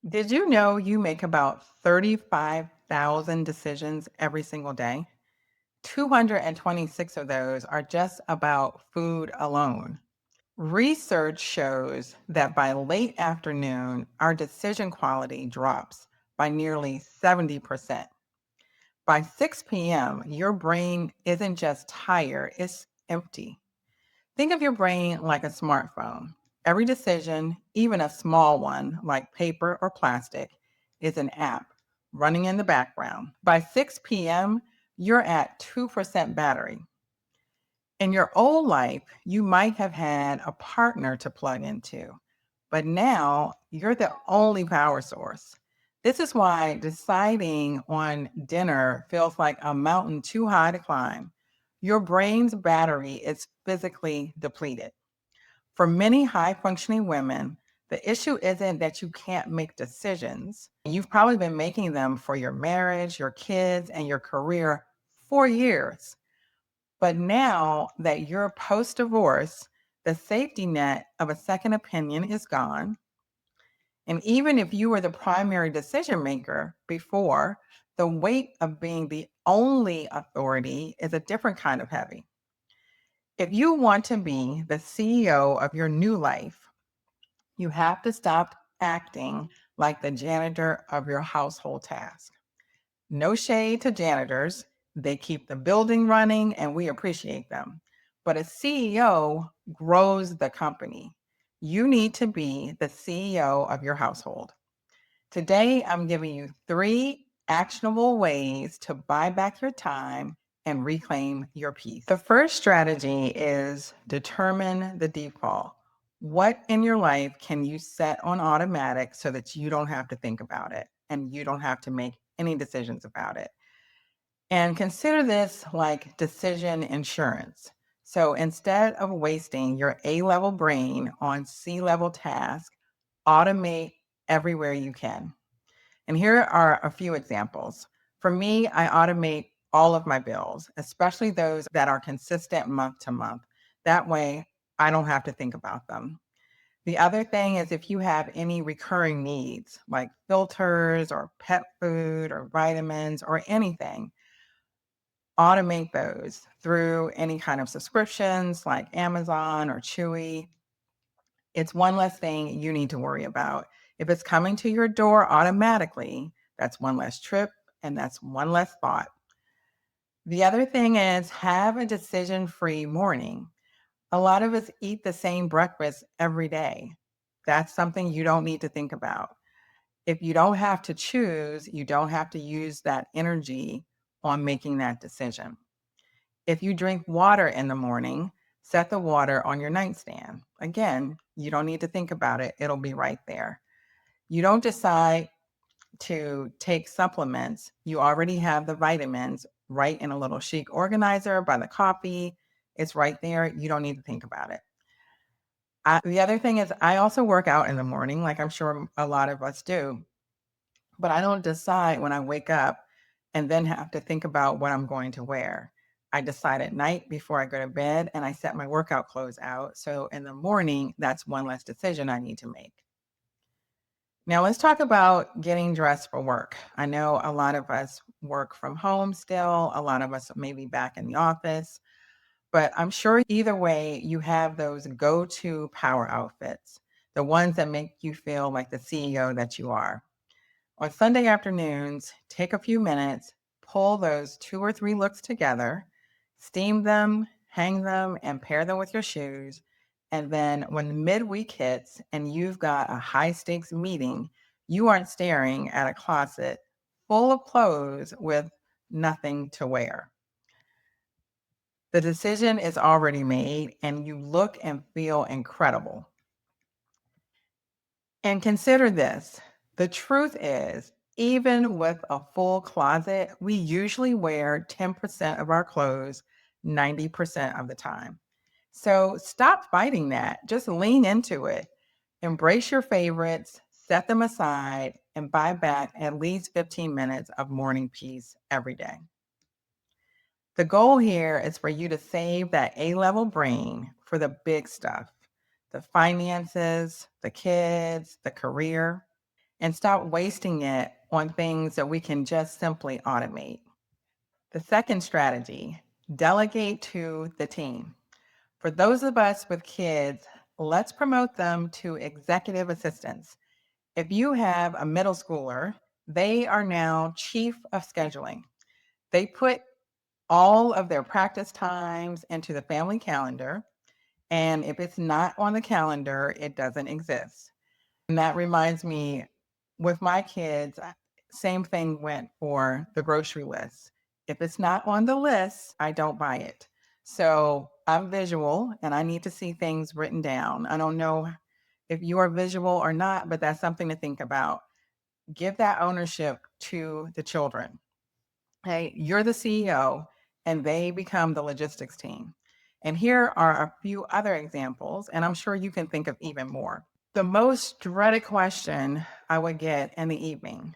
Did you know you make about 35,000 decisions every single day? 226 of those are just about food alone. Research shows that by late afternoon, our decision quality drops by nearly 70%. By 6 p.m., your brain isn't just tired, it's empty. Think of your brain like a smartphone. Every decision, even a small one like paper or plastic, is an app running in the background. By 6 p.m., you're at 2% battery. In your old life, you might have had a partner to plug into, but now you're the only power source. This is why deciding on dinner feels like a mountain too high to climb. Your brain's battery is physically depleted. For many high functioning women, the issue isn't that you can't make decisions. You've probably been making them for your marriage, your kids, and your career for years. But now that you're post divorce, the safety net of a second opinion is gone. And even if you were the primary decision maker before, the weight of being the only authority is a different kind of heavy. If you want to be the CEO of your new life, you have to stop acting like the janitor of your household task. No shade to janitors. They keep the building running and we appreciate them. But a CEO grows the company. You need to be the CEO of your household. Today, I'm giving you three actionable ways to buy back your time and reclaim your peace. The first strategy is determine the default. What in your life can you set on automatic so that you don't have to think about it and you don't have to make any decisions about it? And consider this like decision insurance. So instead of wasting your A level brain on C level tasks, automate everywhere you can. And here are a few examples. For me, I automate all of my bills, especially those that are consistent month to month. That way, I don't have to think about them. The other thing is if you have any recurring needs like filters or pet food or vitamins or anything, automate those through any kind of subscriptions like Amazon or Chewy. It's one less thing you need to worry about. If it's coming to your door automatically, that's one less trip and that's one less thought. The other thing is have a decision free morning. A lot of us eat the same breakfast every day. That's something you don't need to think about. If you don't have to choose, you don't have to use that energy on making that decision. If you drink water in the morning, set the water on your nightstand. Again, you don't need to think about it, it'll be right there. You don't decide to take supplements, you already have the vitamins right in a little chic organizer by the coffee. It's right there. You don't need to think about it. The other thing is, I also work out in the morning, like I'm sure a lot of us do, but I don't decide when I wake up and then have to think about what I'm going to wear. I decide at night before I go to bed and I set my workout clothes out. So in the morning, that's one less decision I need to make. Now, let's talk about getting dressed for work. I know a lot of us work from home still, a lot of us may be back in the office, but I'm sure either way, you have those go to power outfits, the ones that make you feel like the CEO that you are. On Sunday afternoons, take a few minutes, pull those two or three looks together, steam them, hang them, and pair them with your shoes. And then when midweek hits and you've got a high stakes meeting, you aren't staring at a closet full of clothes with nothing to wear. The decision is already made and you look and feel incredible. And consider this, the truth is, even with a full closet, we usually wear 10% of our clothes 90% of the time. So stop fighting that. Just lean into it. Embrace your favorites, set them aside, and buy back at least 15 minutes of morning peace every day. The goal here is for you to save that A level brain for the big stuff, the finances, the kids, the career. and stop wasting it on things that we can just simply automate. The second strategy, delegate to the team. For those of us with kids, let's promote them to executive assistants. If you have a middle schooler, they are now chief of scheduling. They put all of their practice times into the family calendar. And if it's not on the calendar, it doesn't exist. And that reminds me with my kids, same thing went for the grocery list. If it's not on the list, I don't buy it. So I'm visual and I need to see things written down. I don't know if you are visual or not, but that's something to think about. Give that ownership to the children. Hey, you're the CEO and they become the logistics team. And here are a few other examples, and I'm sure you can think of even more. The most dreaded question I would get in the evening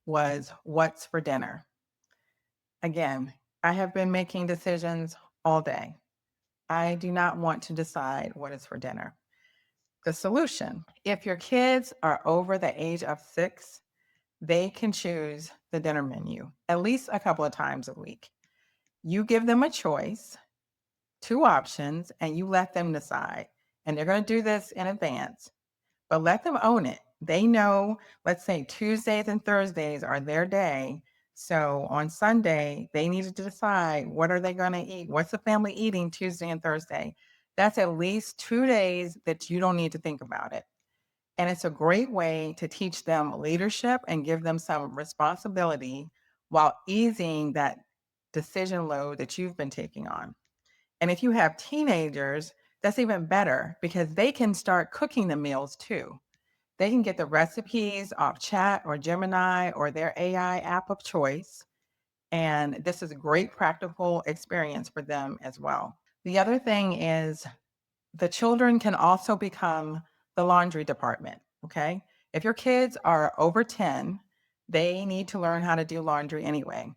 was, "What's for dinner?" Again, I have been making decisions all day. I do not want to decide what is for dinner. The solution, if your kids are over the age of 6, they can choose the dinner menu at least a couple of times a week. You give them a choice, 2 options, and you let them decide. And they're going to do this in advance, but let them own it. They know, let's say Tuesdays and Thursdays are their day. So on Sunday, they need to decide what are they going to eat? What's the family eating Tuesday and Thursday? That's at least 2 days that you don't need to think about it. And it's a great way to teach them leadership and give them some responsibility while easing that decision load that you've been taking on. And if you have teenagers, that's even better because they can start cooking the meals too. They can get the recipes off chat or Gemini or their AI app of choice. And this is a great practical experience for them as well. The other thing is the children can also become the laundry department. Okay. If your kids are over 10, they need to learn how to do laundry anyway.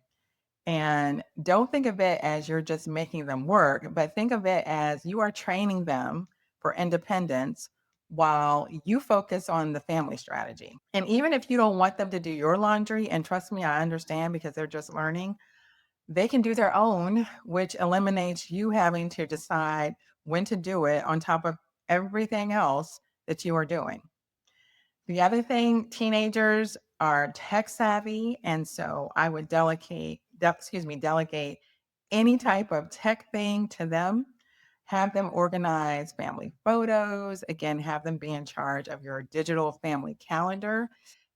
And don't think of it as you're just making them work, but think of it as you are training them for independence while you focus on the family strategy. And even if you don't want them to do your laundry, and trust me, I understand because they're just learning, they can do their own, which eliminates you having to decide when to do it on top of everything else that you are doing. The other thing, teenagers are tech savvy, and so I would delegate any type of tech thing to them. Have them organize family photos. Again, have them be in charge of your digital family calendar.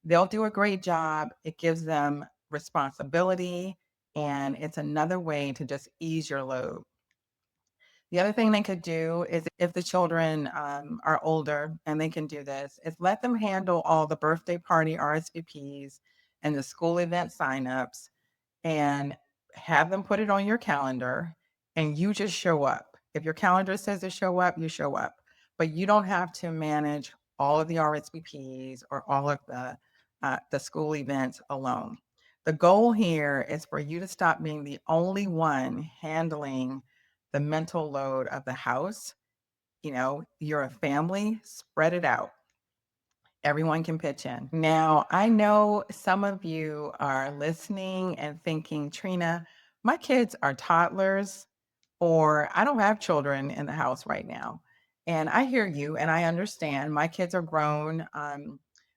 They'll do a great job. It gives them responsibility, and it's another way to just ease your load. The other thing they could do is if the children are older and they can do this, is let them handle all the birthday party RSVPs and the school event signups and have them put it on your calendar and you just show up. If your calendar says to show up, you show up. But you don't have to manage all of the RSVPs or all of the school events alone. The goal here is for you to stop being the only one handling the mental load of the house. You know, you're a family, spread it out. Everyone can pitch in. Now, I know some of you are listening and thinking, Trina, my kids are toddlers, or I don't have children in the house right now. And I hear you and I understand. My kids are grown,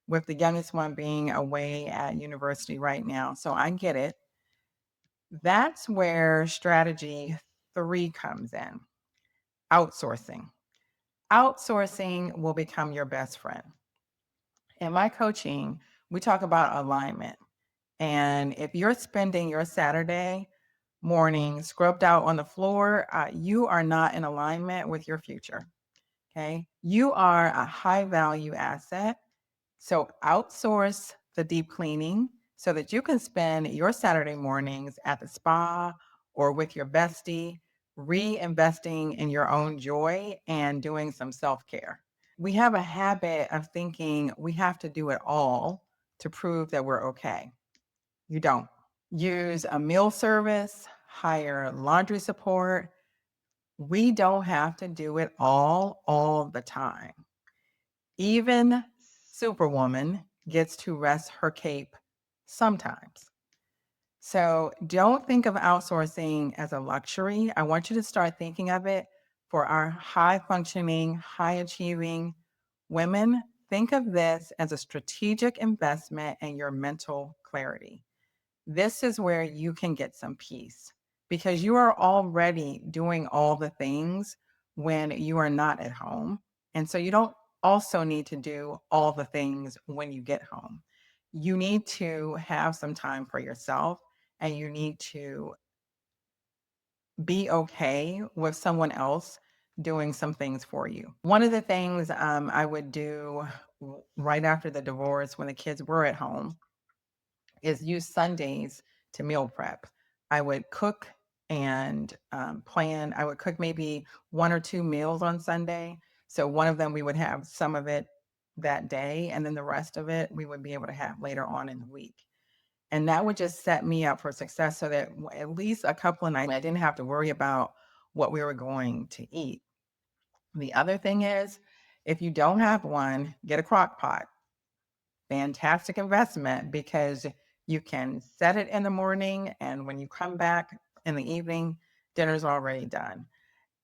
with the youngest one being away at university right now. So I get it. That's where strategy 3 comes in, outsourcing. Outsourcing will become your best friend. In my coaching, we talk about alignment. And if you're spending your Saturday morning scrubbed out on the floor, you are not in alignment with your future. Okay. You are a high value asset. So outsource the deep cleaning so that you can spend your Saturday mornings at the spa or with your bestie, reinvesting in your own joy and doing some self care. We have a habit of thinking we have to do it all to prove that we're okay. You don't. Use a meal service, hire laundry support. We don't have to do it all the time. Even Superwoman gets to rest her cape sometimes. So don't think of outsourcing as a luxury. I want you to start thinking of it for our high functioning, high achieving women. Think of this as a strategic investment in your mental clarity. This is where you can get some peace because you are already doing all the things when you are not at home. And so you don't also need to do all the things when you get home. You need to have some time for yourself and you need to be okay with someone else doing some things for you. One of the things I would do right after the divorce when the kids were at home is use Sundays to meal prep. I would cook and plan. I would cook maybe 1 or 2 meals on Sunday. So one of them we would have some of it that day, and then the rest of it we would be able to have later on in the week. And that would just set me up for success so that at least a couple of nights I didn't have to worry about what we were going to eat. The other thing is, if you don't have one, get a crock pot. Fantastic investment because you can set it in the morning and when you come back in the evening, dinner's already done.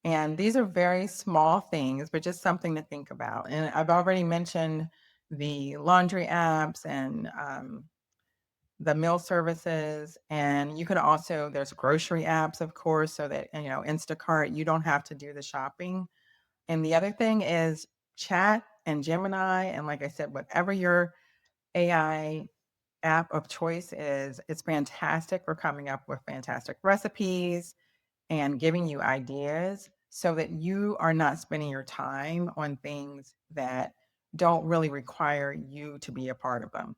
And these are very small things, but just something to think about. And I've already mentioned the laundry apps and the meal services. And you could also, there's grocery apps, of course, so that, Instacart, you don't have to do the shopping. And the other thing is chat and Gemini. And like I said, whatever your AI app of choice is, it's fantastic for coming up with fantastic recipes and giving you ideas so that you are not spending your time on things that don't really require you to be a part of them.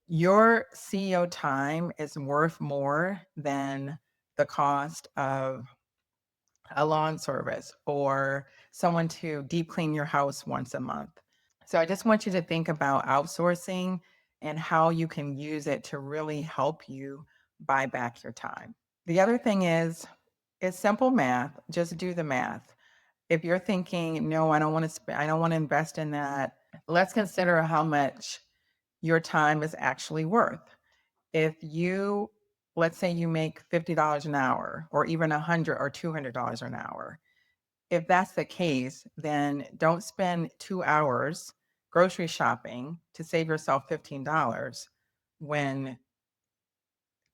Your CEO time is worth more than the cost of a lawn service or someone to deep clean your house once a month. So I just want you to think about outsourcing and how you can use it to really help you buy back your time. The other thing is, it's simple math. Just do the math. If you're thinking, no, I don't want to spend, I don't want to invest in that, let's consider how much your time is actually worth. If you, let's say you make $50 an hour or even 100 or $200 an hour, if that's the case, then don't spend 2 hours grocery shopping to save yourself $15 when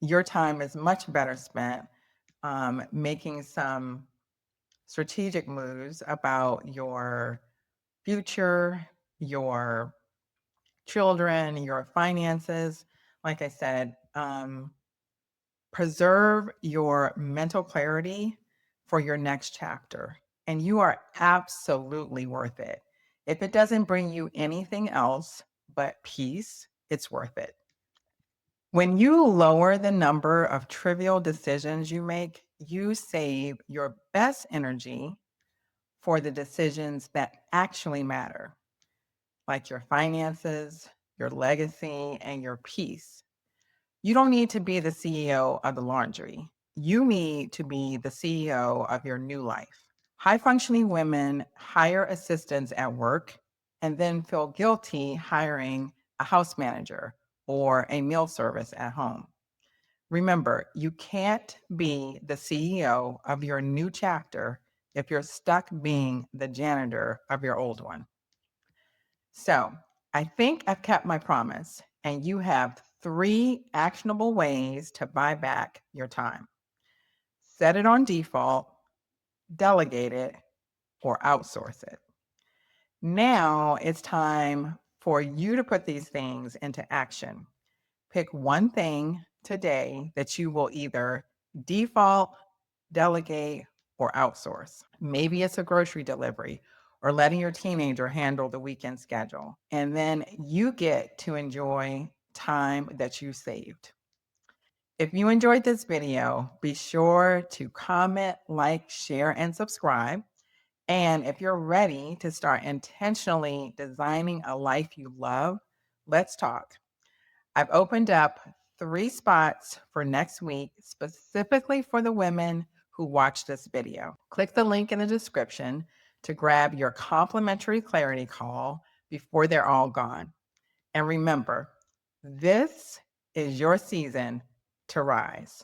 your time is much better spent making some strategic moves about your future, your children, your finances. Like I said, preserve your mental clarity for your next chapter, and you are absolutely worth it. If it doesn't bring you anything else but peace, it's worth it. When you lower the number of trivial decisions you make, you save your best energy for the decisions that actually matter, like your finances, your legacy, and your peace. You don't need to be the CEO of the laundry. You need to be the CEO of your new life. High functioning women hire assistants at work and then feel guilty hiring a house manager or a meal service at home. Remember, you can't be the CEO of your new chapter if you're stuck being the janitor of your old one. So I think I've kept my promise, and you have 3 actionable ways to buy back your time. Set it on default, delegate it, or outsource it. Now it's time for you to put these things into action. Pick one thing today that you will either default, delegate, or outsource. Maybe it's a grocery delivery or letting your teenager handle the weekend schedule. And then you get to enjoy time that you saved. If you enjoyed this video, be sure to comment, like, share, and subscribe. And if you're ready to start intentionally designing a life you love, let's talk. I've opened up 3 spots for next week, specifically for the women who watch this video. Click the link in the description to grab your complimentary clarity call before they're all gone. And remember, this is your season to rise.